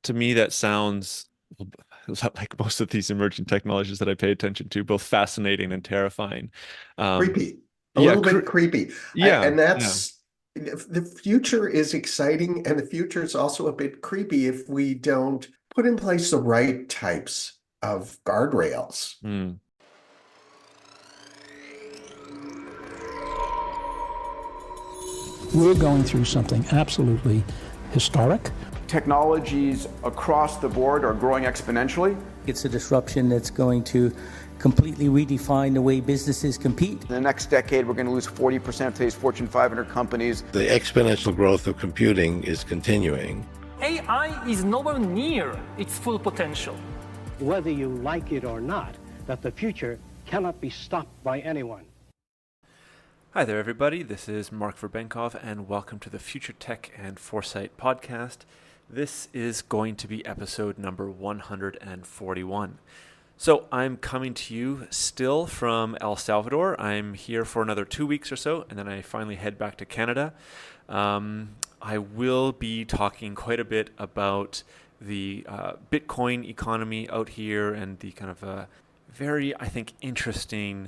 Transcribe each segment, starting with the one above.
to me, that sounds like most of these emerging technologies that I pay attention to, both fascinating and terrifying. Um, Creepy, a yeah, little bit creepy. yeah, And yeah. that's the future is exciting, and the future is also a bit creepy if we don't put in place the right types of guardrails. Mm. We're going through something absolutely historic. Technologies across the board are growing exponentially. It's a disruption that's going to completely redefine the way businesses compete. In the next decade, we're going to lose 40% of today's Fortune 500 companies. The exponential growth of computing is continuing. AI is nowhere near its full potential. Whether you like it or not, that the future cannot be stopped by anyone. Hi there, everybody. This is Mark Verbenkov, and welcome to the Future Tech and Foresight podcast. This is going to be episode number 141. So I'm coming to you still from El Salvador. I'm here for another 2 weeks or so, and then I finally head back to Canada. I will be talking quite a bit about the Bitcoin economy out here and the kind of very, I think, interesting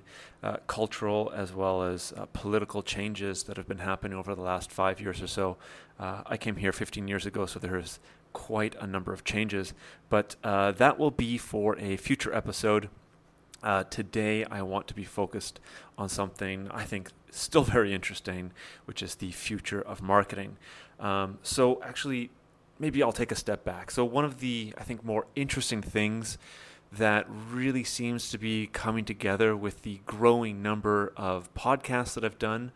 cultural as well as political changes that have been happening over the last 5 years or so. I came here 15 years ago, so there's quite a number of changes, but that will be for a future episode. Today, I want to be focused on something I think still very interesting, which is the future of marketing. So actually, maybe I'll take a step back. So one of the, I think, more interesting things that really seems to be coming together with the growing number of podcasts that I've done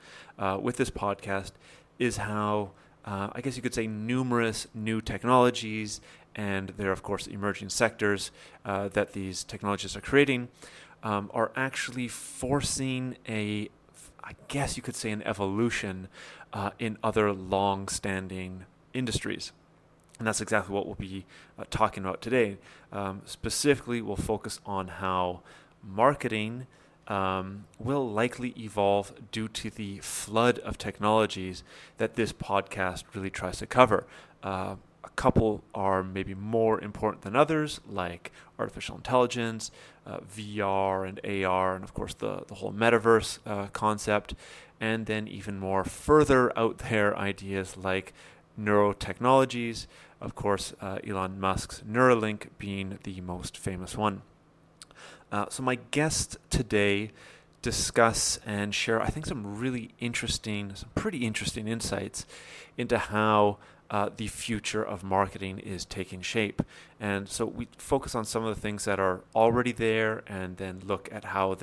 with this podcast is how, I guess you could say, numerous new technologies and there are, of course, emerging sectors that these technologies are creating are actually forcing I guess you could say, an evolution in other long-standing industries. And that's exactly what we'll be talking about today. Specifically, we'll focus on how marketing will likely evolve due to the flood of technologies that this podcast really tries to cover. A couple are maybe more important than others, like artificial intelligence, VR and AR, and of course the whole metaverse concept, and then even more further out there ideas like neurotechnologies, of course, Elon Musk's Neuralink being the most famous one. So my guests today discuss and share, I think, some pretty interesting insights into how the future of marketing is taking shape. And so we focus on some of the things that are already there and then look at how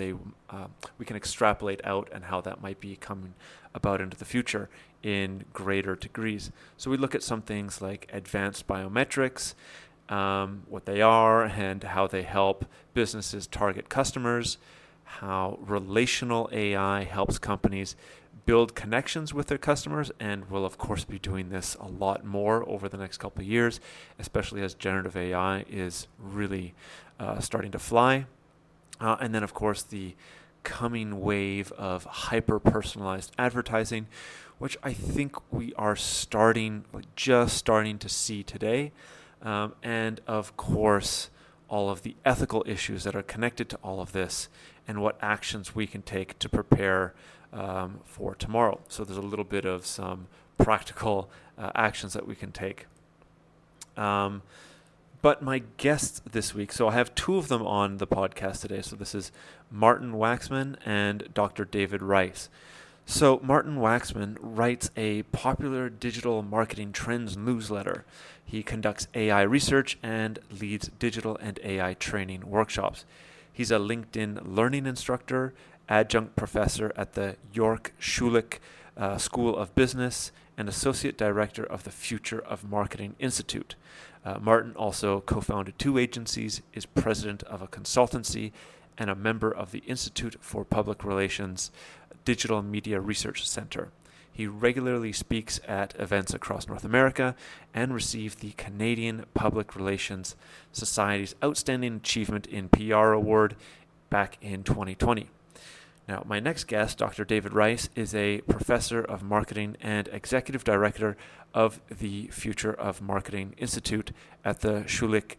we can extrapolate out and how that might be coming about into the future in greater degrees. So we look at some things like advanced biometrics, what they are and how they help businesses target customers, how relational AI helps companies build connections with their customers, and we'll of course be doing this a lot more over the next couple of years, especially as generative AI is really starting to fly. And then of course the coming wave of hyper-personalized advertising, which I think we are just starting to see today. And of course, all of the ethical issues that are connected to all of this and what actions we can take to prepare for tomorrow. So there's a little bit of some practical actions that we can take. But my guests this week, so I have two of them on the podcast today. So this is Martin Waxman and Dr. David Rice. So Martin Waxman writes a popular digital marketing trends newsletter. He conducts AI research and leads digital and AI training workshops. He's a LinkedIn learning instructor, adjunct professor at the York Schulich School of Business, and associate director of the Future of Marketing Institute. Martin also co-founded two agencies, is president of a consultancy, and a member of the Institute for Public Relations Digital Media Research Center. He regularly speaks at events across North America and received the Canadian Public Relations Society's Outstanding Achievement in PR Award back in 2020. Now, my next guest, Dr. David Rice, is a professor of marketing and executive director of the Future of Marketing Institute at the Schulich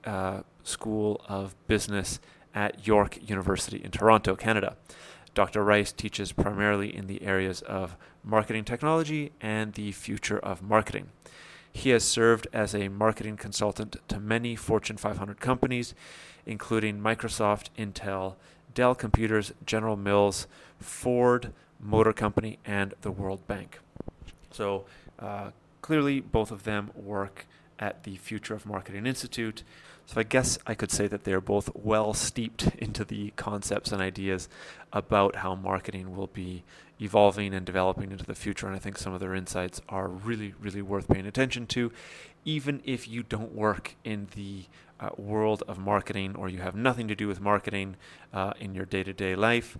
School of Business at York University in Toronto, Canada. Dr. Rice teaches primarily in the areas of marketing technology and the future of marketing. He has served as a marketing consultant to many Fortune 500 companies, including Microsoft, Intel, Dell Computers, General Mills, Ford Motor Company, and the World Bank. So clearly both of them work at the Future of Marketing Institute. So I guess I could say that they're both well steeped into the concepts and ideas about how marketing will be evolving and developing into the future. And I think some of their insights are really, really worth paying attention to, even if you don't work in the world of marketing or you have nothing to do with marketing in your day-to-day life.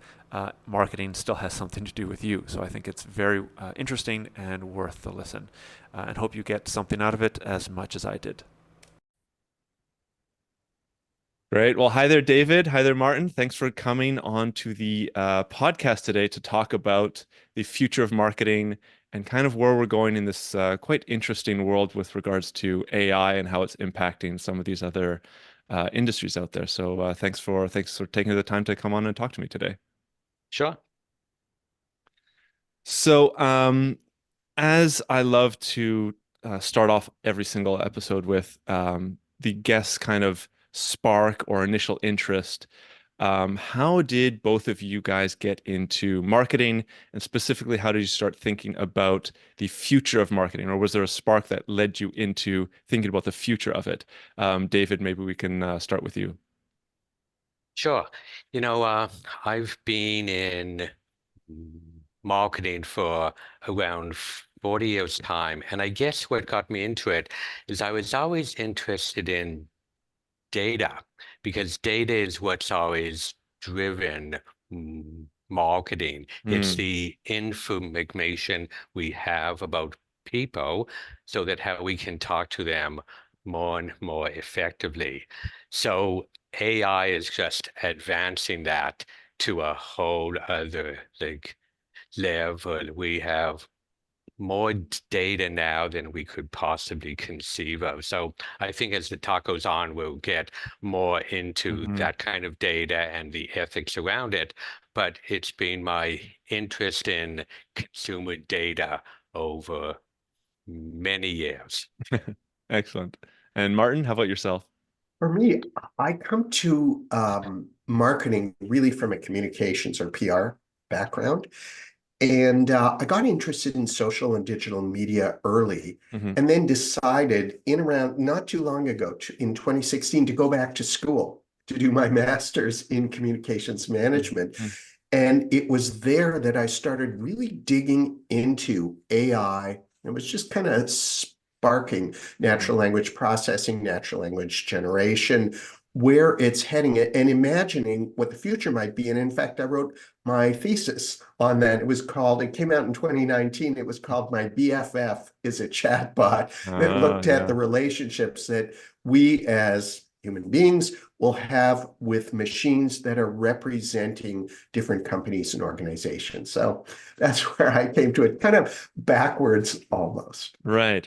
Marketing still has something to do with you. So I think it's very interesting and worth the listen. And hope you get something out of it as much as I did. Great. Well, hi there, David. Hi there, Martin. Thanks for coming on to the podcast today to talk about the future of marketing and kind of where we're going in this quite interesting world with regards to AI and how it's impacting some of these other industries out there. So thanks for taking the time to come on and talk to me today. Sure. So as I love to start off every single episode with the guest's kind of spark or initial interest. How did both of you guys get into marketing, and specifically, how did you start thinking about the future of marketing, or was there a spark that led you into thinking about the future of it? David, maybe we can start with you. Sure. I've been in marketing for around 40 years time, and I guess what got me into it is I was always interested in data, because data is what's always driven marketing. It's the information we have about people so that how we can talk to them more and more effectively. So AI is just advancing that to a whole other level. We have more data now than we could possibly conceive of. So I think as the talk goes on, we'll get more into that kind of data and the ethics around it. But it's been my interest in consumer data over many years. Excellent. And Martin, how about yourself? For me, I come to marketing really from a communications or PR background. And I got interested in social and digital media early, and then decided in around not too long ago, in 2016, to go back to school to do my master's in communications management. And it was there that I started really digging into AI. It was just kind of sparking natural language processing, natural language generation, where it's heading, and imagining what the future might be. And in fact, I wrote my thesis on that. It came out in 2019. It was called My BFF is a Chatbot, that looked at the relationships that we as human beings will have with machines that are representing different companies and organizations. So that's where I came to it, kind of backwards almost. Right.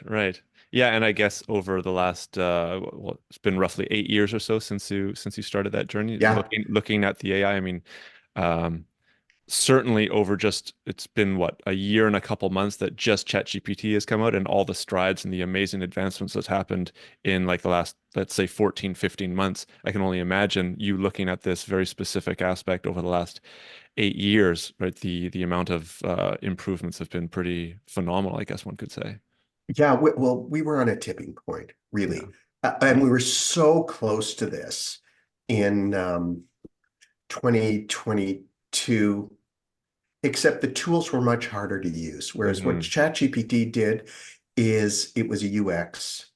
Yeah, and I guess over the last it's been roughly 8 years or so since you started that journey. Yeah. Looking at the AI. I mean, certainly it's been a year and a couple months that just ChatGPT has come out, and all the strides and the amazing advancements that's happened in the last, let's say, 14, 15 months. I can only imagine you looking at this very specific aspect over the last 8 years, right? The amount of improvements have been pretty phenomenal, I guess one could say. Yeah, we were on a tipping point, really. And we were so close to this in 2022, except the tools were much harder to use. Whereas what ChatGPT did is it was a UX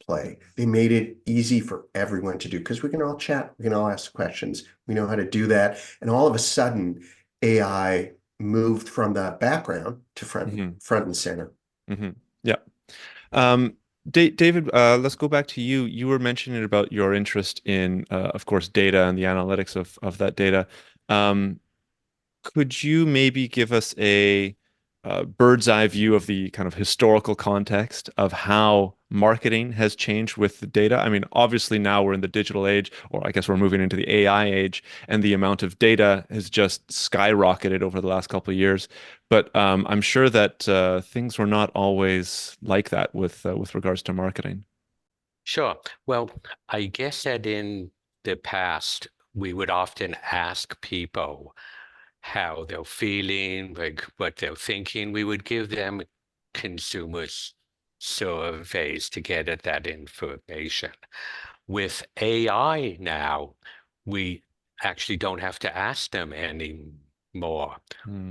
play. They made it easy for everyone to do, because we can all chat, we can all ask questions, we know how to do that. And all of a sudden, AI moved from the background to front and center. Yeah. David, let's go back to you. You were mentioning about your interest in, of course, data and the analytics of that data. could you maybe give us a bird's eye view of the kind of historical context of how marketing has changed with the data? I mean, obviously now we're in the digital age, or I guess we're moving into the AI age, and the amount of data has just skyrocketed over the last couple of years. But I'm sure that things were not always like that with regards to marketing. Sure. Well, I guess that in the past, we would often ask people how they're feeling, like what they're thinking. We would give them consumers surveys to get at that information. With AI now, we actually don't have to ask them anymore.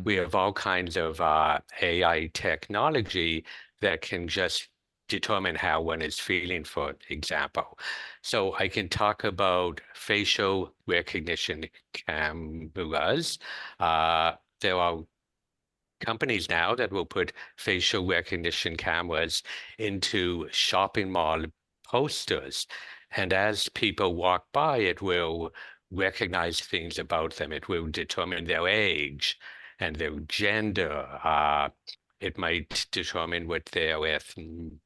We have all kinds of AI technology that can just determine how one is feeling, for example. So I can talk about facial recognition cameras. There are companies now that will put facial recognition cameras into shopping mall posters. And as people walk by, it will recognize things about them. It will determine their age and their gender. It might determine what their ethnicity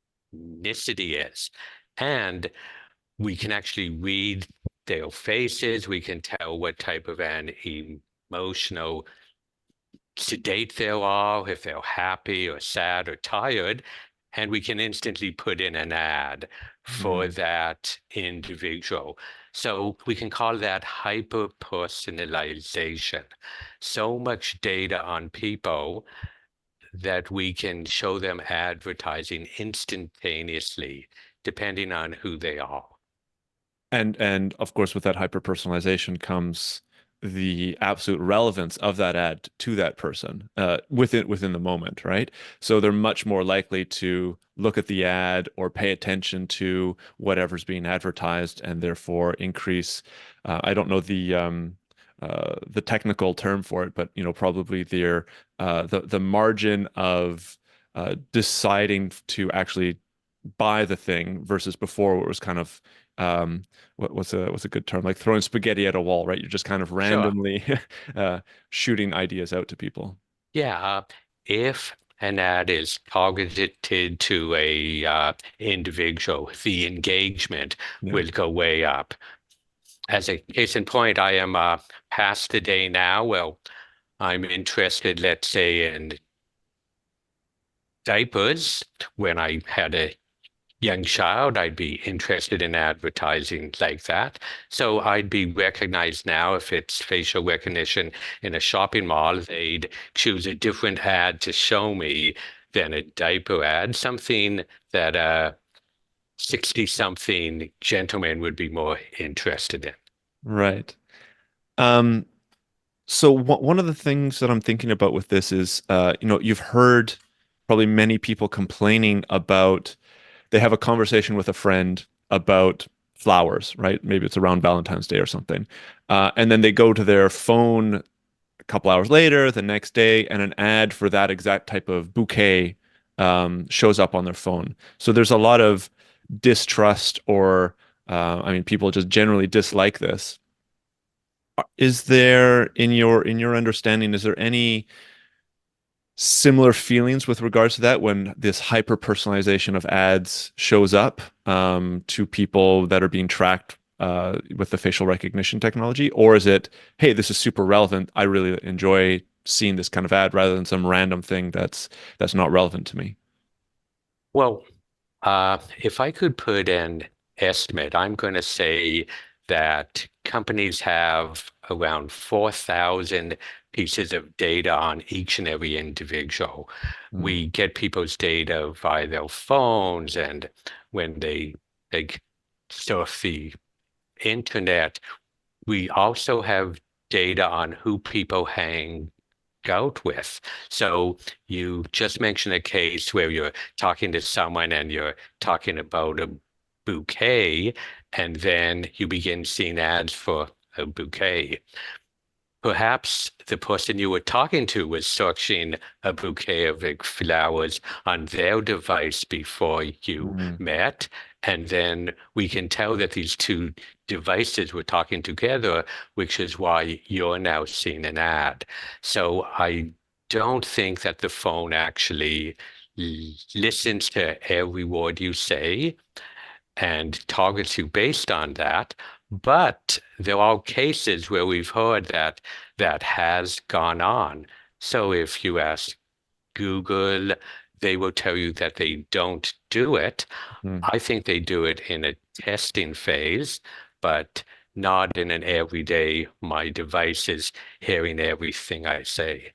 is. And we can actually read their faces. We can tell what type of an emotional state they are, if they're happy or sad or tired, and we can instantly put in an ad for that individual. So we can call that hyper-personalization. So much data on people that we can show them advertising instantaneously, depending on who they are. And of course, with that hyper personalization comes the absolute relevance of that ad to that person within the moment, right? So they're much more likely to look at the ad or pay attention to whatever's being advertised, and therefore increase. I don't know the technical term for it, but probably the margin of deciding to actually buy the thing versus before where it was kind of what's a good term, like throwing spaghetti at a wall, right? You're just kind of randomly shooting ideas out to people. Yeah, if an ad is targeted to a individual, the engagement will go way up. As a case in point, I am past the day now. Well, I'm interested, let's say, in diapers. When I had a young child, I'd be interested in advertising like that. So I'd be recognized now. If it's facial recognition in a shopping mall, they'd choose a different ad to show me than a diaper ad, something that a 60-something gentleman would be more interested in. Right. So one of the things that I'm thinking about with this is, you've heard probably many people complaining about they have a conversation with a friend about flowers, right? Maybe it's around Valentine's Day or something. And then they go to their phone a couple hours later, the next day, and an ad for that exact type of bouquet shows up on their phone. So there's a lot of distrust, or I mean, people just generally dislike this. Is there, in your understanding, is there any similar feelings with regards to that when this hyper personalization of ads shows up to people that are being tracked with the facial recognition technology? Or is it, hey, this is super relevant, I really enjoy seeing this kind of ad, rather than some random thing that's not relevant to me? Well, if I could put an estimate, I'm going to say that companies have around 4,000 pieces of data on each and every individual. We get people's data via their phones, and when they surf the internet, we also have data on who people hang out with. So you just mentioned a case where you're talking to someone and you're talking about a bouquet, and then you begin seeing ads for a bouquet. Perhaps the person you were talking to was searching a bouquet of flowers on their device before you met, And then we can tell that these two devices were talking together, which is why you're now seeing an ad. So I don't think that the phone actually listens to every word you say and targets you based on that. But there are cases where we've heard that that has gone on. So if you ask Google, they will tell you that they don't do it. I think they do it in a testing phase, but not in an everyday, my device is hearing everything I say.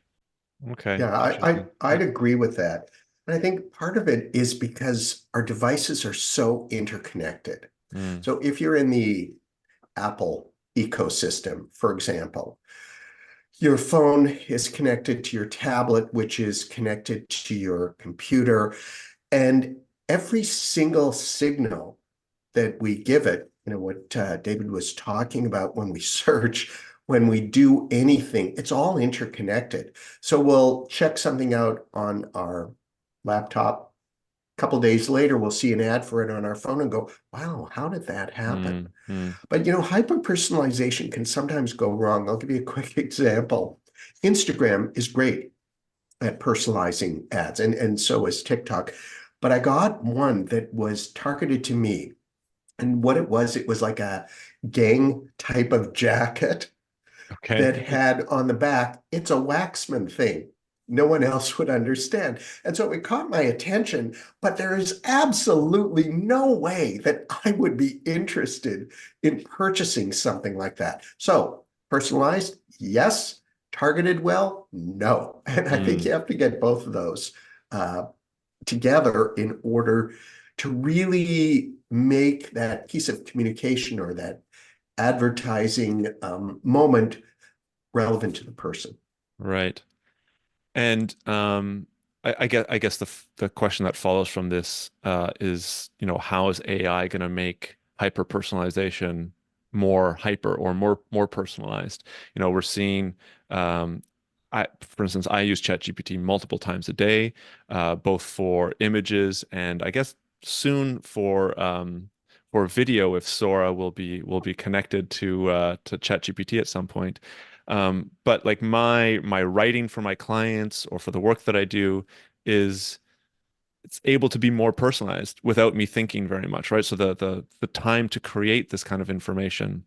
Okay. Yeah, Interesting. I'd agree with that. And I think part of it is because our devices are so interconnected. Mm. So if you're in the Apple ecosystem, for example, your phone is connected to your tablet, which is connected to your computer, and every single signal that we give it, what David was talking about when we search, when we do anything, it's all interconnected. So we'll check something out on our laptop. A couple days later, we'll see an ad for it on our phone and go, wow, how did that happen? But hyper-personalization can sometimes go wrong. I'll give you a quick example. Instagram is great at personalizing ads, and so is TikTok. But I got one that was targeted to me. And what it was like a gang type of jacket Okay. that had on the back, it's a Waxman thing. No one else would understand. And so it caught my attention, but there is absolutely no way that I would be interested in purchasing something like that. So personalized, yes. Targeted well, no. And I think you have to get both of those together in order to really make that piece of communication or that advertising moment relevant to the person. Right. And I guess the question that follows from this is, how is AI going to make hyper personalization more hyper or more personalized? We're seeing, for instance, I use ChatGPT multiple times a day, both for images and I guess soon for video if Sora will be connected to ChatGPT at some point. But like my writing for my clients or for the work that I do is it's able to be more personalized without me thinking very much, right? So the time to create this kind of information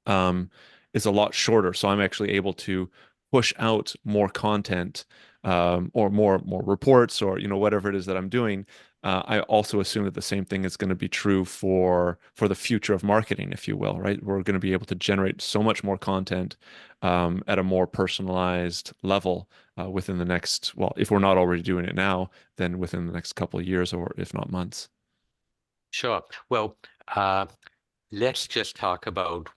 um, is a lot shorter. So I'm actually able to push out more content or more reports or whatever it is that I'm doing. I also assume that the same thing is going to be true for the future of marketing, if you will, right? We're going to be able to generate so much more content at a more personalized level within the next, well, if we're not already doing it now, then within the next couple of years or if not months. Sure. Well, let's just talk about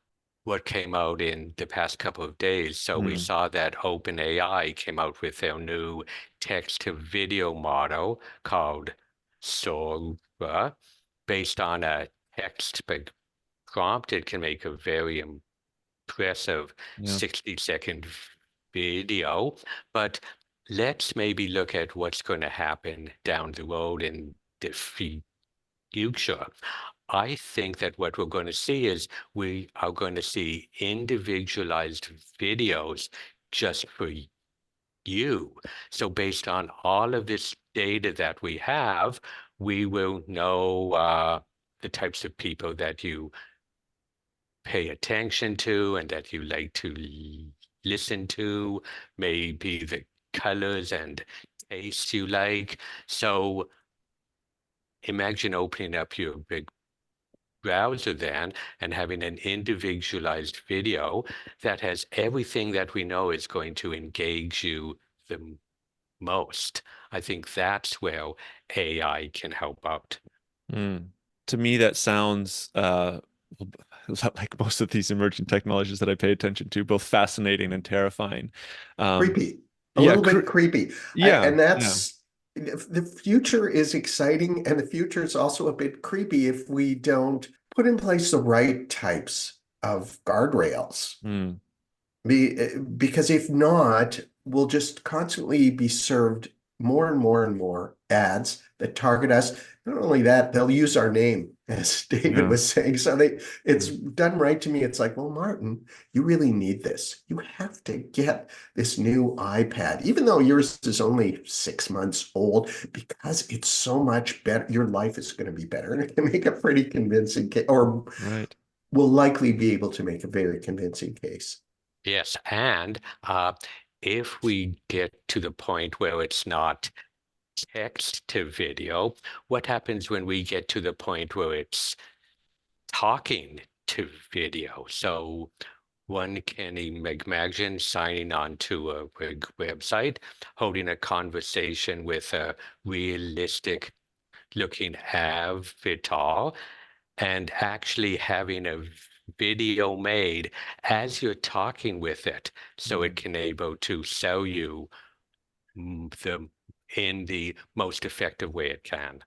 what came out in the past couple of days. So we saw that OpenAI came out with their new text-to-video model called Sora, based on a text prompt. It can make a very impressive Yeah. 60-second video. But let's maybe look at what's going to happen down the road in the future. I think that what we're going to see is we are going to see individualized videos just for you. So based on all of this data that we have, we will know the types of people that you pay attention to and that you like to listen to, maybe the colors and tastes you like. So imagine opening up your big browser then and having an individualized video that has everything that we know is going to engage you the most. I think that's where AI can help out. To me, that sounds like most of these emerging technologies that I pay attention to, both fascinating and terrifying. Creepy, a Yeah, little bit creepy. yeah, And yeah. the future is exciting, and the future is also a bit creepy if we don't put in place the right types of guardrails. Because if not, we'll just constantly be served more and more and more ads that target us. Not only that, they'll use our name, as David was saying. So it's done right to me. It's like, well, Martin, you really need this. You have to get this new iPad, even though yours is only 6 months old, because it's so much better. Your life is going to be better. And it can make a pretty convincing case, or will likely be able to make a very convincing case. Yes, and if we get to the point where it's not text to video, what happens when we get to the point where it's talking to video? So one can imagine signing on to a website, holding a conversation with a realistic looking avatar, and actually having a video made as you're talking with it, so it can able to sell you in the most effective way it can.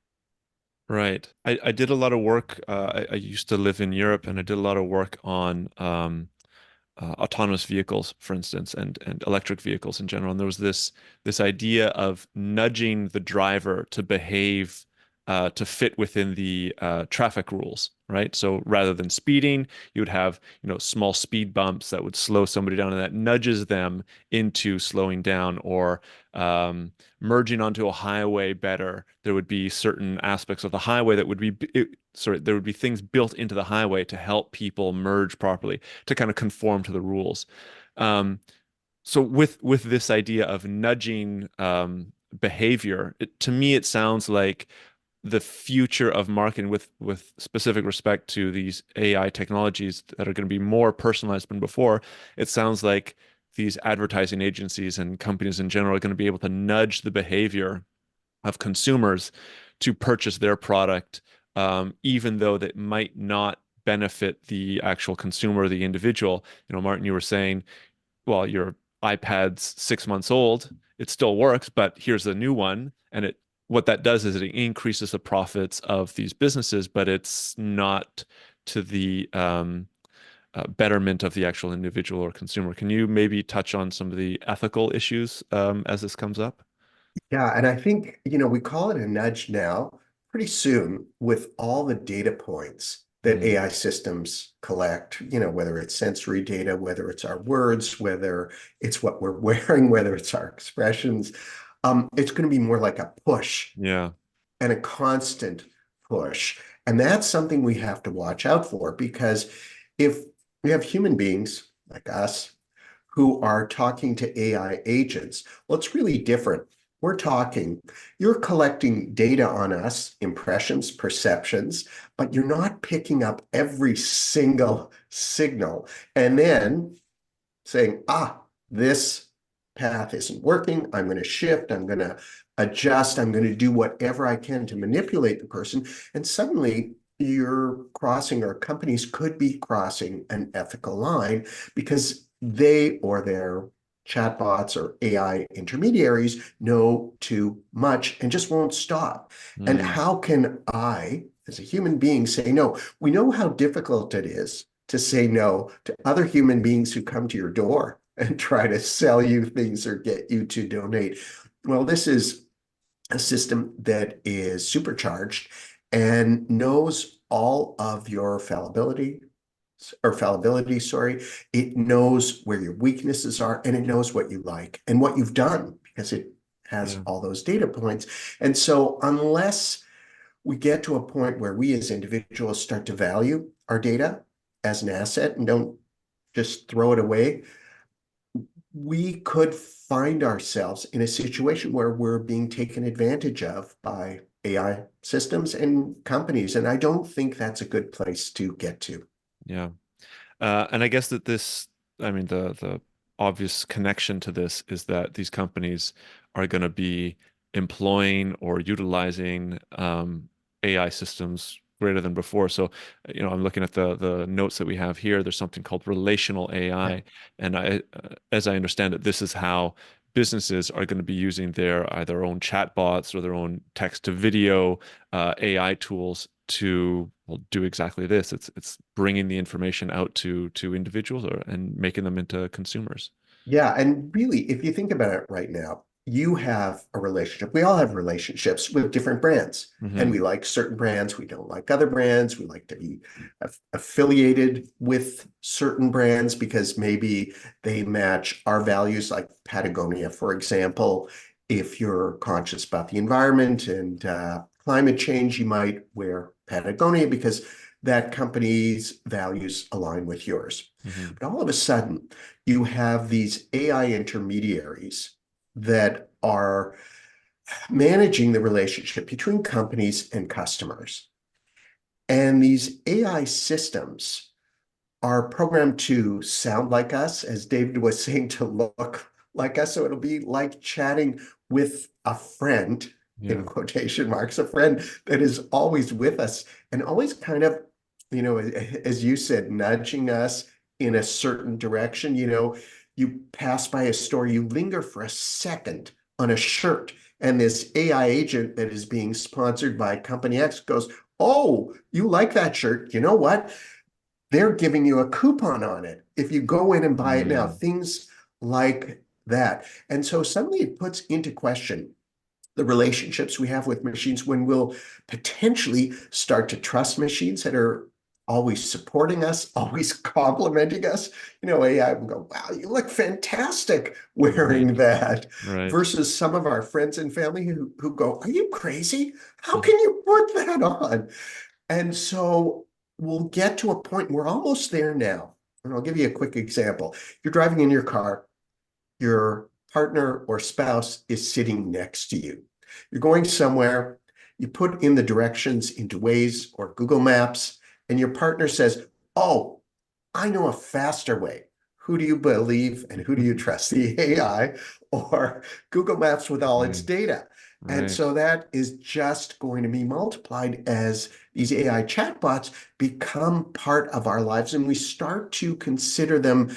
Right. I did a lot of work. I used to live in Europe, and I did a lot of work on autonomous vehicles, for instance, and electric vehicles in general. And there was this idea of nudging the driver to behave to fit within the traffic rules, right? So rather than speeding, you would have, small speed bumps that would slow somebody down, and that nudges them into slowing down, or merging onto a highway better. There would be certain aspects of the highway that would be, there would be things built into the highway to help people merge properly, to kind of conform to the rules. So with this idea of nudging behavior, to me, it sounds like the future of marketing with specific respect to these AI technologies that are going to be more personalized than before. It sounds like these advertising agencies and companies in general are going to be able to nudge the behavior of consumers to purchase their product, even though that might not benefit the actual consumer or the individual. Martin, you were saying, well, your iPad's 6 months old, it still works, but here's a new one. And what that does is it increases the profits of these businesses, but it's not to the betterment of the actual individual or consumer. Can you maybe touch on some of the ethical issues as this comes up? Yeah, and I think, we call it a nudge now. Pretty soon, with all the data points that AI systems collect, whether it's sensory data, whether it's our words, whether it's what we're wearing, whether it's our expressions, it's going to be more like a push. Yeah. And a constant push. And that's something we have to watch out for, because if we have human beings like us who are talking to AI agents, well, it's really different. You're collecting data on us, impressions, perceptions, but you're not picking up every single signal and then saying, this path isn't working. I'm going to shift. I'm going to adjust. I'm going to do whatever I can to manipulate the person. And suddenly you're crossing, or companies could be crossing, an ethical line because they or their chatbots or AI intermediaries know too much and just won't stop. And how can I, as a human being, say no? We know how difficult it is to say no to other human beings who come to your door and try to sell you things or get you to donate. Well, this is a system that is supercharged and knows all of your fallibility, It knows where your weaknesses are, and it knows what you like and what you've done, because it has all those data points. And so unless we get to a point where we as individuals start to value our data as an asset and don't just throw it away, we could find ourselves in a situation where we're being taken advantage of by AI systems and companies. And I don't think that's a good place to get to. Yeah. And I guess that the obvious connection to this is that these companies are going to be employing or utilizing AI systems greater than before. So, I'm looking at the notes that we have here. There's something called relational AI, and as I understand it, this is how businesses are going to be using their either own chatbots or their own text to video AI tools to do exactly this. It's bringing the information out to individuals and making them into consumers. Yeah, and really, if you think about it right now, you have a relationship. We all have relationships with different brands, and Mm-hmm. we like certain brands. We don't like other brands. We like to be affiliated with certain brands because maybe they match our values, like Patagonia, for example. If you're conscious about the environment and climate change, you might wear Patagonia because that company's values align with yours. Mm-hmm. But all of a sudden, you have these AI intermediaries that are managing the relationship between companies and customers. And these AI systems are programmed to sound like us, as David was saying, to look like us. So it'll be like chatting with a friend, in quotation marks, a friend that is always with us and always kind of, as you said, nudging us in a certain direction. You pass by a store, you linger for a second on a shirt, and this AI agent that is being sponsored by Company X goes, "Oh, you like that shirt? You know what? They're giving you a coupon on it if you go in and buy it now." Things like that. And so suddenly it puts into question the relationships we have with machines when we'll potentially start to trust machines that are always supporting us, always complimenting us. AI will go, "Wow, you look fantastic wearing that," Right. versus some of our friends and family who go, "Are you crazy? How can you put that on?" And so we'll get to a point, we're almost there now. And I'll give you a quick example. You're driving in your car, your partner or spouse is sitting next to you. You're going somewhere, you put in the directions into Waze or Google Maps, and your partner says, "Oh, I know a faster way." Who do you believe and who do you trust, the AI or Google Maps with all its data? And Right. so that is just going to be multiplied as these AI chatbots become part of our lives, and we start to consider them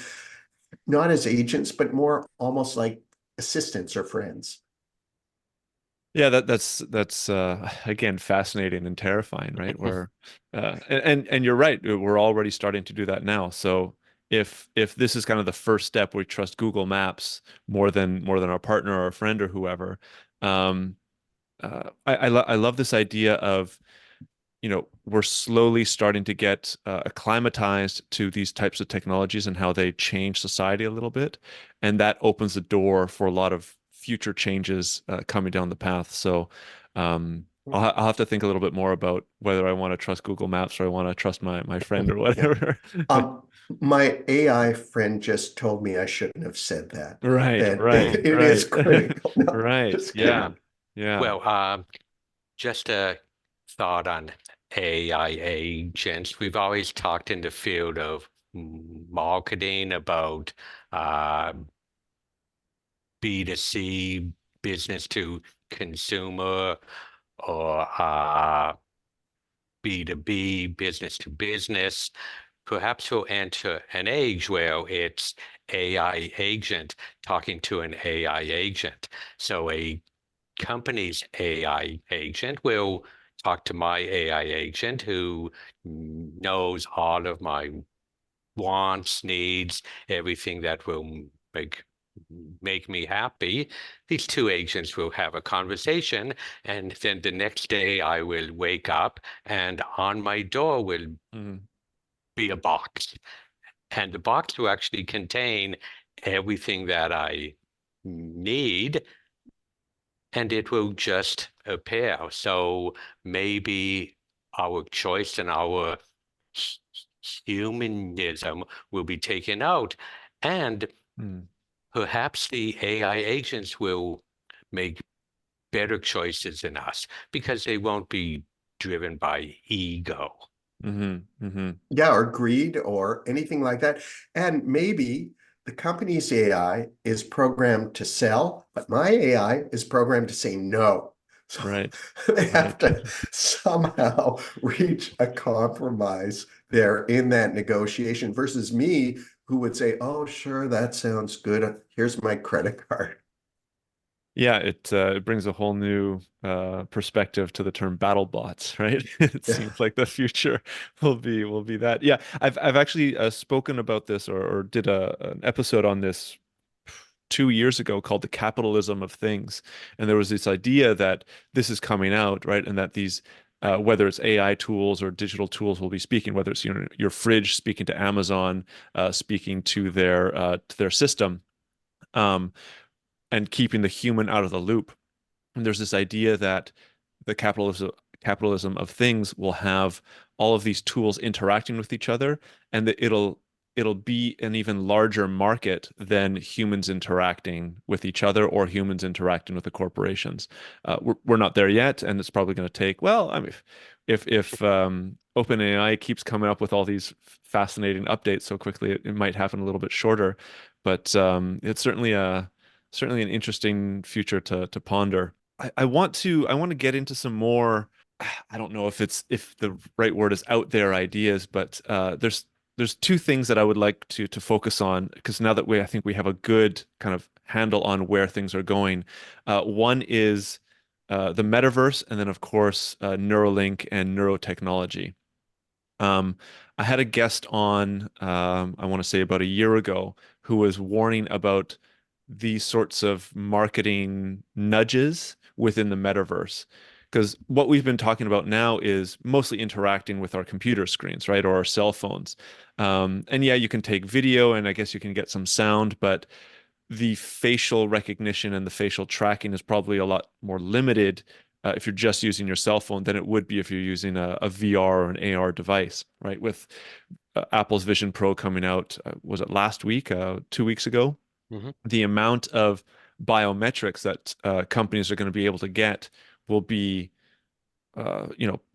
not as agents, but more almost like assistants or friends. Yeah, that's again fascinating and terrifying, right? Where and you're right, we're already starting to do that now. So if this is kind of the first step, we trust Google Maps more than our partner or our friend or whoever. Um, I love this idea of, we're slowly starting to get acclimatized to these types of technologies and how they change society a little bit, and that opens the door for a lot of future changes coming down the path. So I'll have to think a little bit more about whether I want to trust Google Maps or I want to trust my friend or Yeah. whatever. My AI friend just told me I shouldn't have said that, Right, that right, it is right, critical. No, right. just Yeah, kidding. yeah. Well, just a thought on AI agents. We've always talked in the field of marketing about uh, B2C, business to consumer, or B2B, business to business. Perhaps we'll enter an age where it's AI agent talking to an AI agent. So a company's AI agent will talk to my AI agent who knows all of my wants, needs, everything that will make me happy. These two agents will have a conversation, and then the next day I will wake up and on my door will Mhm. be a box. And the box will actually contain everything that I need, and it will just appear. So maybe our choice and our humanism will be taken out, and Mm. perhaps the AI agents will make better choices than us because they won't be driven by ego. Mm-hmm. Mm-hmm. Yeah, or greed or anything like that. And maybe the company's AI is programmed to sell, but my AI is programmed to say no. So Right, they have right. to somehow reach a compromise there in that negotiation versus me, who would say, "Oh, sure, that sounds good. Here's my credit card." Yeah, it brings a whole new perspective to the term battle bots, right? It Yeah. seems like the future will be that. Yeah, I've actually spoken about this or did an episode on this 2 years ago called The Capitalism of Things. And there was this idea that this is coming out, right? And that these, whether it's AI tools or digital tools will be speaking, whether it's your fridge speaking to Amazon, speaking to their system, um, and keeping the human out of the loop. And there's this idea that the capitalism of things will have all of these tools interacting with each other, and that it'll be an even larger market than humans interacting with each other or humans interacting with the corporations. We're not there yet, and it's probably going to take, well, I mean, if OpenAI keeps coming up with all these fascinating updates so quickly, it might happen a little bit shorter. But it's certainly an interesting future to ponder. I want to get into some more. I don't know if the right word is out there ideas, but there's two things that I would like to focus on, because now that I think we have a good kind of handle on where things are going. One is the metaverse, and then of course Neuralink and neurotechnology. I had a guest on, I want to say about a year ago, who was warning about these sorts of marketing nudges within the metaverse. Because what we've been talking about now is mostly interacting with our computer screens, right, or our cell phones. And yeah, you can take video, and I guess you can get some sound, but the facial recognition and the facial tracking is probably a lot more limited if you're just using your cell phone than it would be if you're using a VR or an AR device, right? With Apple's Vision Pro coming out, was it last week, 2 weeks ago? Mm-hmm. The amount of biometrics that companies are going to be able to get will be,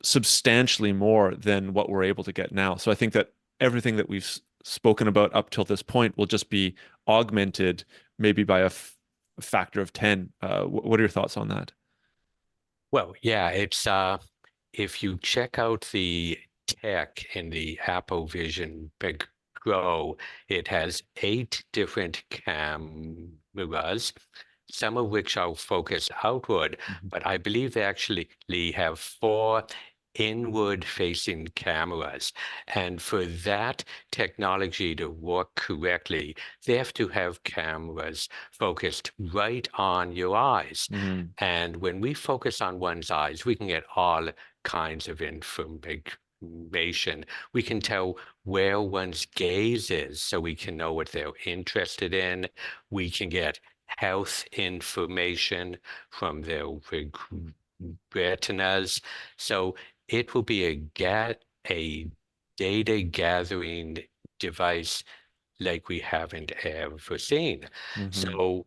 substantially more than what we're able to get now. So I think that everything that we've spoken about up till this point will just be augmented, maybe by a factor of 10. What are your thoughts on that? Well, yeah, it's if you check out the tech in the Apple Vision Big Pro, it has 8 different cameras, some of which are focused outward, but I believe they actually have 4 inward-facing cameras. And for that technology to work correctly, they have to have cameras focused right on your eyes. Mm-hmm. And when we focus on one's eyes, we can get all kinds of information. We can tell where one's gaze is, so we can know what they're interested in. We can get health information from their retinas. So it will be a data gathering device like we haven't ever seen. Mm-hmm. So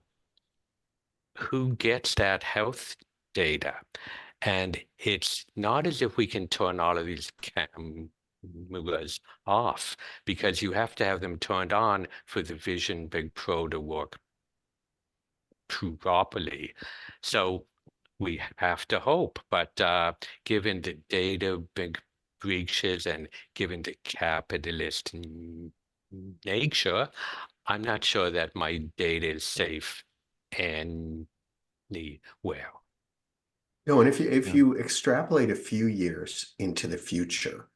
who gets that health data? And it's not as if we can turn all of these cameras off, because you have to have them turned on for the Vision Big Pro to work properly. So we have to hope, but given the data big breaches and given the capitalist nature, I'm not sure that my data is safe anywhere. No, and if you extrapolate a few years into the future,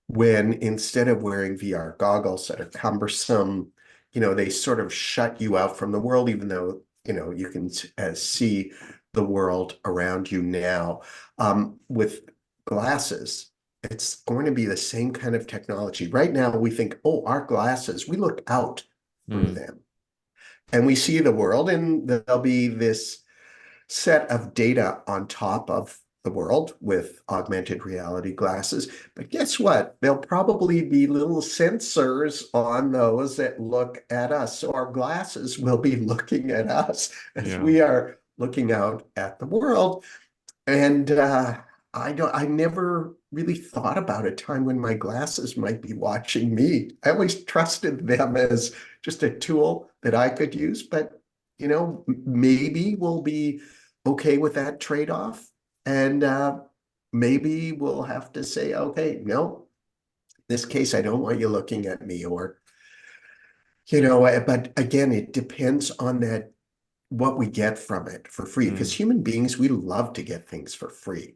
when instead of wearing VR goggles that are cumbersome, they sort of shut you out from the world, even though, you can see the world around you now. With glasses, it's going to be the same kind of technology. Right now, we think, oh, our glasses, we look out through them. And we see the world, and there'll be this set of data on top of the world with augmented reality glasses. But guess what? There'll probably be little sensors on those that look at us. So our glasses will be looking at us as we are looking out at the world. And I never really thought about a time when my glasses might be watching me. I always trusted them as just a tool that I could use, but maybe we'll be okay with that trade-off. And maybe we'll have to say, okay, no, in this case, I don't want you looking at me, or, but again, it depends on what we get from it for free, because human beings, we love to get things for free.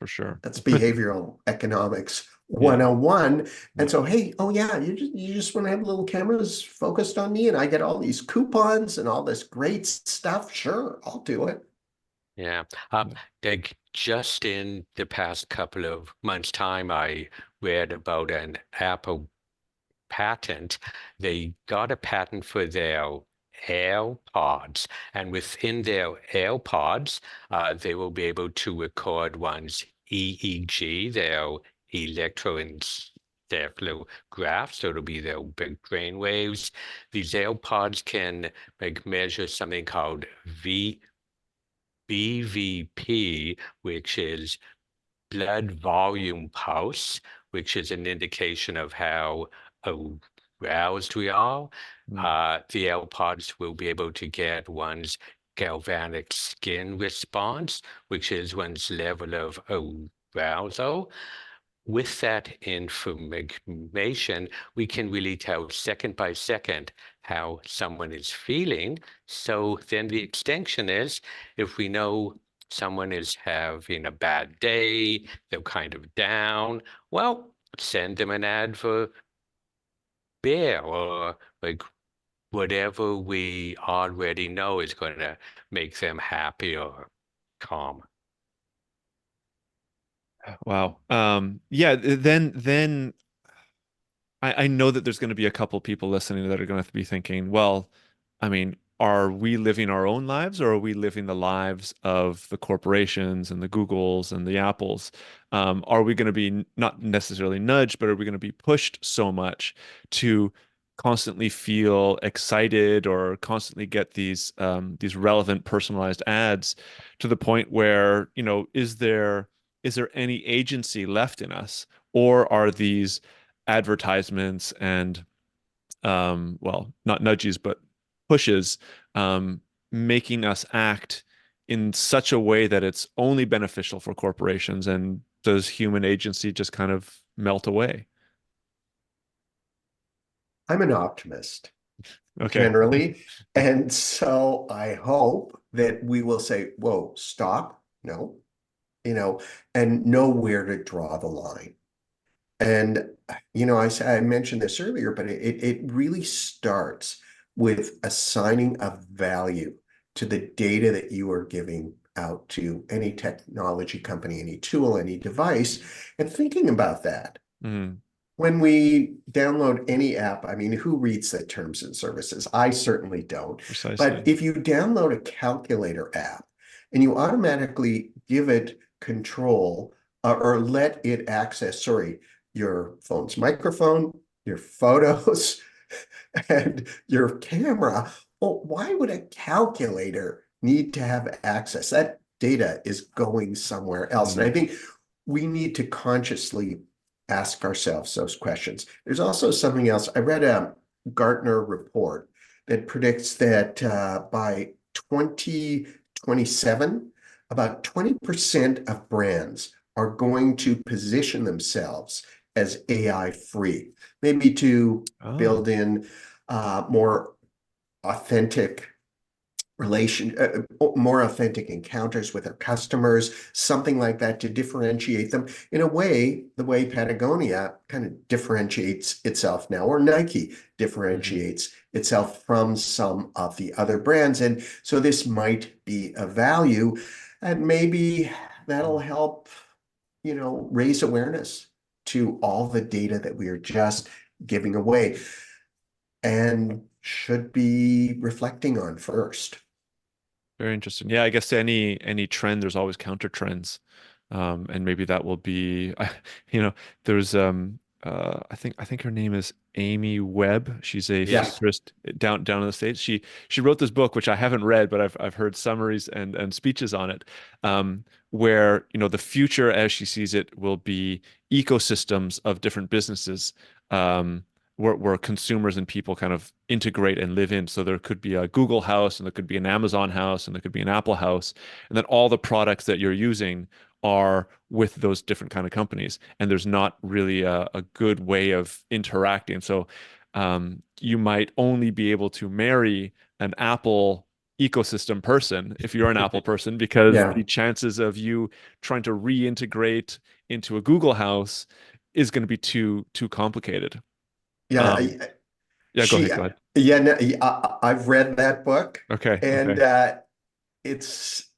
for sure. That's behavioral economics Yeah. 101. Yeah. And so, hey, oh yeah, you just want to have little cameras focused on me and I get all these coupons and all this great stuff. Sure, I'll do it. Yeah. Yeah. Like just in the past couple of months' time, I read about an Apple patent. They got a patent for their AirPods, and within their AirPods, they will be able to record one's EEG, their electroencephalograph, so it'll be their big brain waves. These AirPods can like measure something called BVP, which is blood volume pulse, which is an indication of how aroused we are. The AirPods will be able to get one's galvanic skin response, which is one's level of arousal. With that information, we can really tell second by second how someone is feeling. So then the extension is, if we know someone is having a bad day, they're kind of down, well, send them an ad for beer or like whatever we already know is going to make them happy or calm. Wow. Yeah, then I know that there's going to be a couple people listening that are going to be thinking, well, I mean, are we living our own lives or are we living the lives of the corporations and the Googles and the Apples? Are we going to be not necessarily nudged, but are we going to be pushed so much to constantly feel excited or constantly get these relevant personalized ads to the point where, is there any agency left in us, or are these advertisements and well, not nudges, but pushes, making us act in such a way that it's only beneficial for corporations? And does human agency just kind of melt away? I'm an optimist Okay. generally. And so I hope that we will say, whoa, stop. No, and know where to draw the line. And, I mentioned this earlier, but it really starts with assigning a value to the data that you are giving out to any technology company, any tool, any device, and thinking about that. Mm, When we download any app, I mean, who reads the terms and services? I certainly don't. precisely. But if you download a calculator app and you automatically give it control or let it access, your phone's microphone, your photos, and your camera, well, why would a calculator need to have access? That data is going somewhere else. And I think we need to consciously ask ourselves those questions. There's also something else. I read a Gartner report that predicts that by 2027, about 20% of brands are going to position themselves as AI free, maybe to build in more authentic more authentic encounters with their customers, something like that to differentiate them in a way, the way Patagonia kind of differentiates itself now, or Nike differentiates itself from some of the other brands. And so this might be a value, and maybe that'll help, raise awareness to all the data that we are just giving away and should be reflecting on first. Very interesting. Yeah, I guess any trend, there's always counter trends. And maybe that will be, there's I think her name is EmiWeb. She's a Yes. futurist down in the States. She wrote this book, which I haven't read, but I've heard summaries and speeches on it, where the future as she sees it will be ecosystems of different businesses, where consumers and people kind of integrate and live in. So there could be a Google house, and there could be an Amazon house, and there could be an Apple house, and then all the products that you're using are with those different kind of companies, and there's not really a good way of interacting. So you might only be able to marry an Apple ecosystem person if you're an Apple person, because Yeah. the chances of you trying to reintegrate into a Google house is going to be too complicated. Yeah. Yeah, go ahead. Go ahead. Yeah, no, I've read that book, Okay. and Okay. it's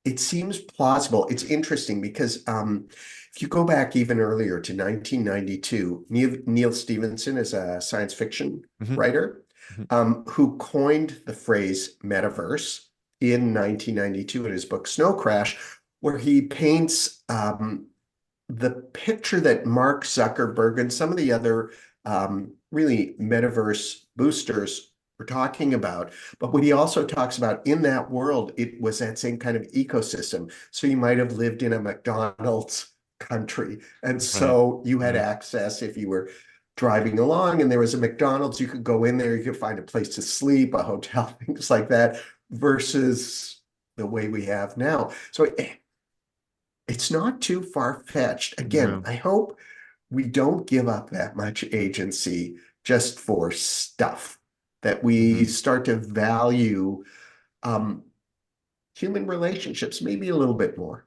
it seems plausible. It's interesting because if you go back even earlier to 1992, Neil Stephenson is a science fiction Mhm. writer Mhm. who coined the phrase metaverse in 1992 in his book Snow Crash, where he paints the picture that Mark Zuckerberg and some of the other really metaverse boosters were talking about. But what he also talks about in that world, it was that same kind of ecosystem. So you might have lived in a McDonald's country. And Right. so you had Right. access if you were driving along and there was a McDonald's, you could go in there, you could find a place to sleep, a hotel, things like that, versus the way we have now. So it's not too far-fetched. Again, No. I hope we don't give up that much agency just for stuff, that we Mhm. start to value um, human relationships maybe a little bit more.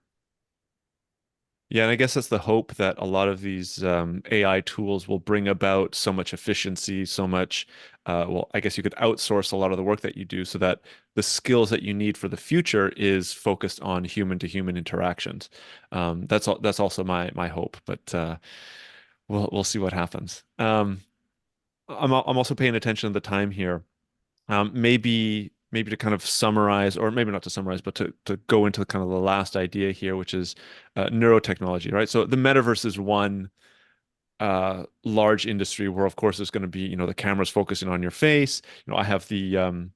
Yeah, and I guess that's the hope, that a lot of these AI tools will bring about so much efficiency, so much, well, I guess you could outsource a lot of the work that you do so that the skills that you need for the future is focused on human to human interactions. That's also my hope, but we'll see what happens. I'm also paying attention to the time here. Maybe to kind of summarize, or maybe not to summarize, but to go into kind of the last idea here, which is neurotechnology, right? So the metaverse is one large industry where, of course, there's going to be, the cameras focusing on your face. I have the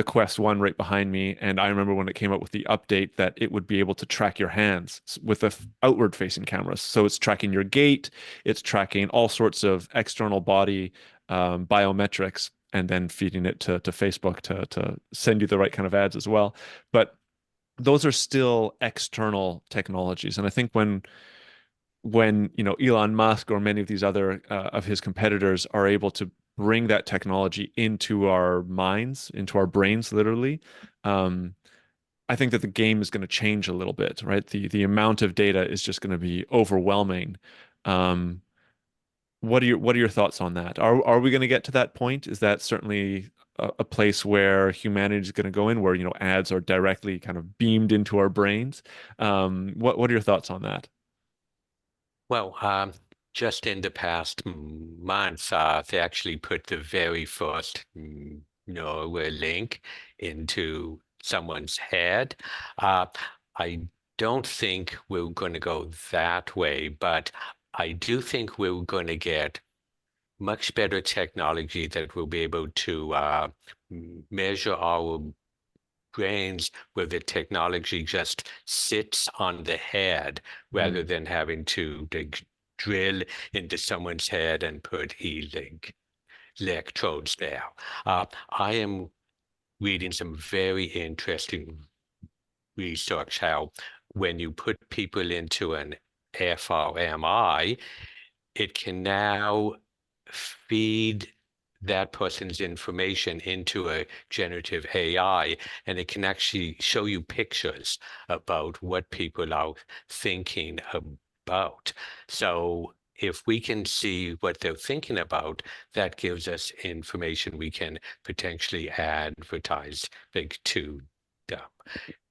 Quest 1 right behind me, and I remember when it came out with the update that it would be able to track your hands with the outward facing cameras. So it's tracking your gait, it's tracking all sorts of external body biometrics, and then feeding it to Facebook to send you the right kind of ads as well. But those are still external technologies. And I think when Elon Musk or many of these other of his competitors are able to bring that technology into our minds, into our brains, literally, um, I think that the game is going to change a little bit, right? The amount of data is just going to be overwhelming. Um, what are your thoughts on that? Are we going to get to that point? Is that certainly a place where humanity is going to go in, where ads are directly kind of beamed into our brains? What are your thoughts on that? Well, just in the past month, they actually put the very first Neuralink into someone's head. I don't think we're going to go that way, but I do think we're going to get much better technology that will be able to measure our brains where the technology just sits on the head rather Mm. than having to drill into someone's head and put electrodes there. I am reading some very interesting research how when you put people into an fMRI, it can now feed that person's information into a generative AI, and it can actually show you pictures about what people are thinking about. So if we can see what they're thinking about, that gives us information we can potentially advertise to them.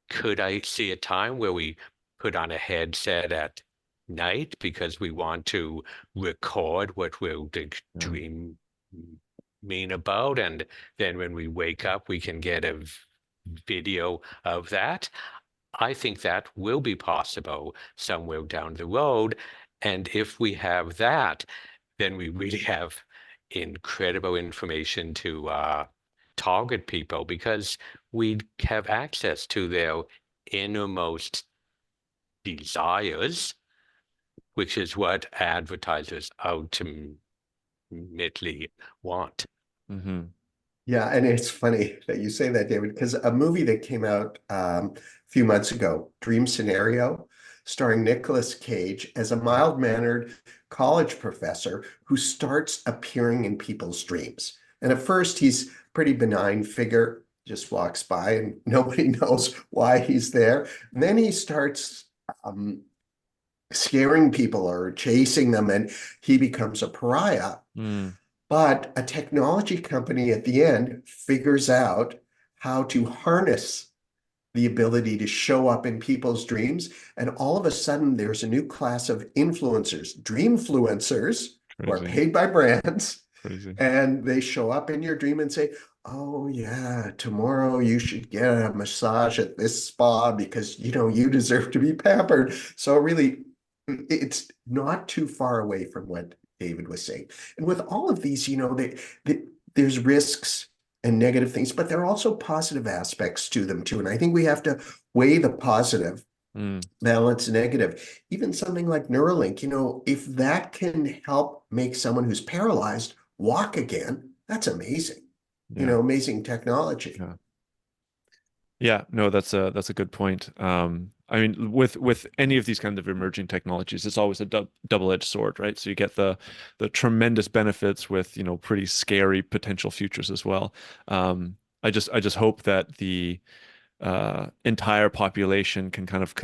Could I see a time where we put on a headset at night because we want to record what we're Yeah. dreaming about, and then when we wake up, we can get a video of that? I think that will be possible somewhere down the road. And if we have that, then we really have incredible information to target people, because we have access to their innermost desires, which is what advertisers ultimately want. Hmm. Yeah, and it's funny that you say that, David, because a movie that came out a few months ago, Dream Scenario, starring Nicolas Cage as a mild-mannered college professor who starts appearing in people's dreams. And at first, he's a pretty benign figure. just walks by and nobody knows why he's there. And then he starts scaring people or chasing them, and he becomes a pariah. But a technology company at the end figures out how to harness the ability to show up in people's dreams. And all of a sudden, there's a new class of influencers, dreamfluencers, who are paid by brands. And they show up in your dream and say, oh yeah, tomorrow you should get a massage at this spa because, you deserve to be pampered. So really, it's not too far away from what David was saying. And with all of these, there's risks and negative things, but there are also positive aspects to them too. And I think we have to weigh the positive, balance negative. Even something like Neuralink, if that can help make someone who's paralyzed walk again, that's amazing. Amazing technology. Yeah, no, that's a good point. I mean, with any of these kinds of emerging technologies, it's always a double-edged sword, right? So you get the tremendous benefits with pretty scary potential futures as well. I just hope that the entire population can kind of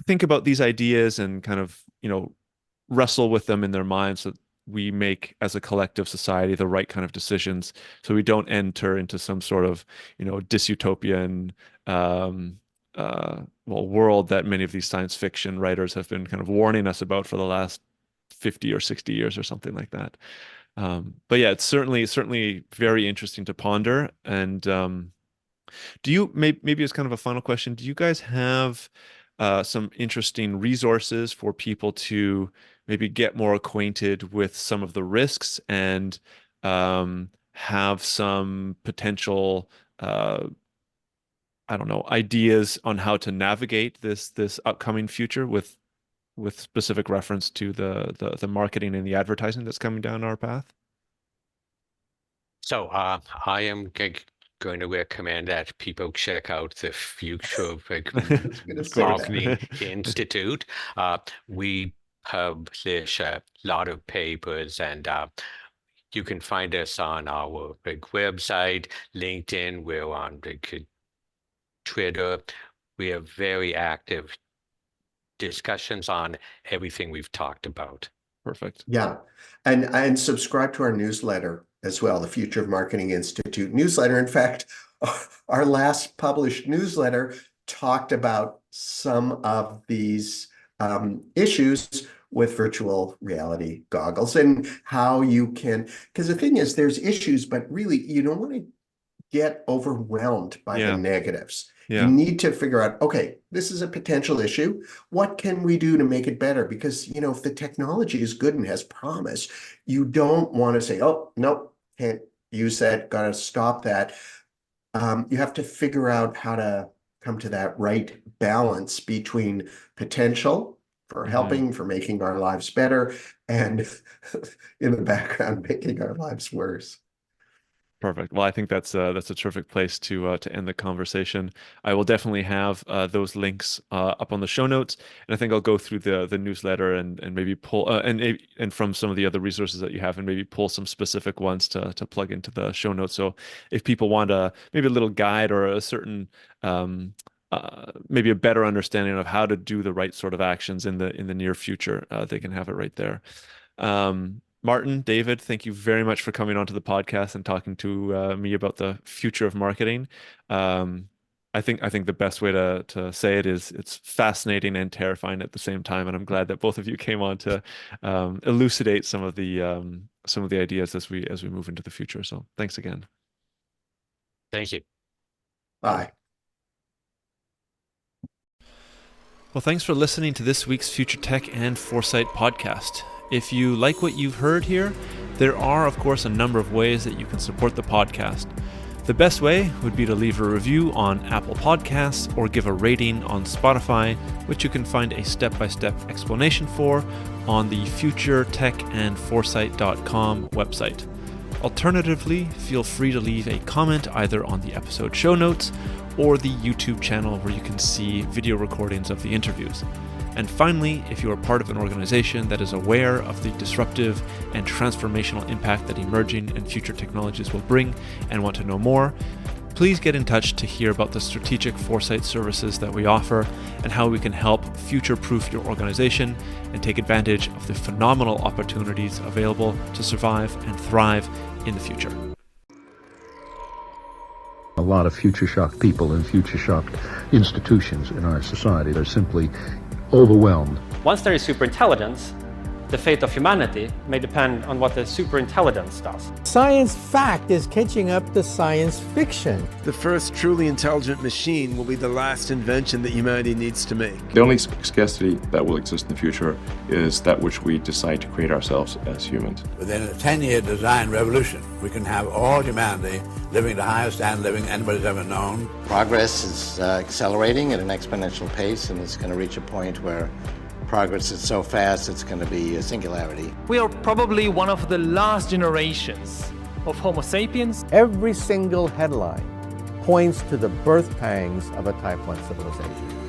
think about these ideas and kind of wrestle with them in their minds, so we make as a collective society the right kind of decisions, so we don't enter into some sort of dystopian world that many of these science fiction writers have been kind of warning us about for the last 50 or 60 years or something like that. But yeah, it's certainly very interesting to ponder. And do you, maybe as kind of a final question, do you guys have some interesting resources for people to maybe get more acquainted with some of the risks and have some potential ideas on how to navigate this upcoming future with specific reference to the marketing and the advertising that's coming down our path? So I am going to recommend that people check out the Future of Marketing Institute. We publish a lot of papers, and you can find us on our website, LinkedIn. We're on Twitter. We have very active discussions on everything we've talked about. Perfect. Yeah. And subscribe to our newsletter as well, the Future of Marketing Institute newsletter. In fact, our last published newsletter talked about some of these issues with virtual reality goggles and how you can, because the thing is, there's issues, but really you don't want to get overwhelmed by the negatives. You need to figure out, okay, this is a potential issue. What can we do to make it better? Because, if the technology is good and has promise, you don't want to say, oh, nope, can't use that, got to stop that. You have to figure out how to come to that right balance between potential for helping, for making our lives better, and in the background, making our lives worse. Perfect. Well, I think that's a terrific place to end the conversation. I will definitely have those links up on the show notes, and I think I'll go through the newsletter and maybe pull and from some of the other resources that you have, and maybe pull some specific ones to plug into the show notes. So if people want maybe a little guide or a certain maybe a better understanding of how to do the right sort of actions in the near future, they can have it right there. Martin, David, thank you very much for coming onto the podcast and talking to me about the future of marketing. I think the best way to say it is it's fascinating and terrifying at the same time, and I'm glad that both of you came on to elucidate some of the ideas as we move into the future. So thanks again. Thank you. Bye. Well, thanks for listening to this week's Future Tech and Foresight podcast. If you like what you've heard here, there are, of course, a number of ways that you can support the podcast. The best way would be to leave a review on Apple Podcasts or give a rating on Spotify, which you can find a step-by-step explanation for on the futuretechandforesight.com website. Alternatively, feel free to leave a comment either on the episode show notes or the YouTube channel where you can see video recordings of the interviews. And finally, if you are part of an organization that is aware of the disruptive and transformational impact that emerging and future technologies will bring and want to know more, please get in touch to hear about the strategic foresight services that we offer and how we can help future-proof your organization and take advantage of the phenomenal opportunities available to survive and thrive in the future. A lot of future-shocked people and future-shocked institutions in our society are simply overwhelmed. Once there is superintelligence, the fate of humanity may depend on what the superintelligence does. Science fact is catching up to science fiction. The first truly intelligent machine will be the last invention that humanity needs to make. The only scarcity that will exist in the future is that which we decide to create ourselves as humans. Within a 10-year design revolution, we can have all humanity living the highest standard of living anybody's ever known. Progress is accelerating at an exponential pace, and it's going to reach a point where progress is so fast it's going to be a singularity. We are probably one of the last generations of Homo sapiens. Every single headline points to the birth pangs of a Type 1 civilization.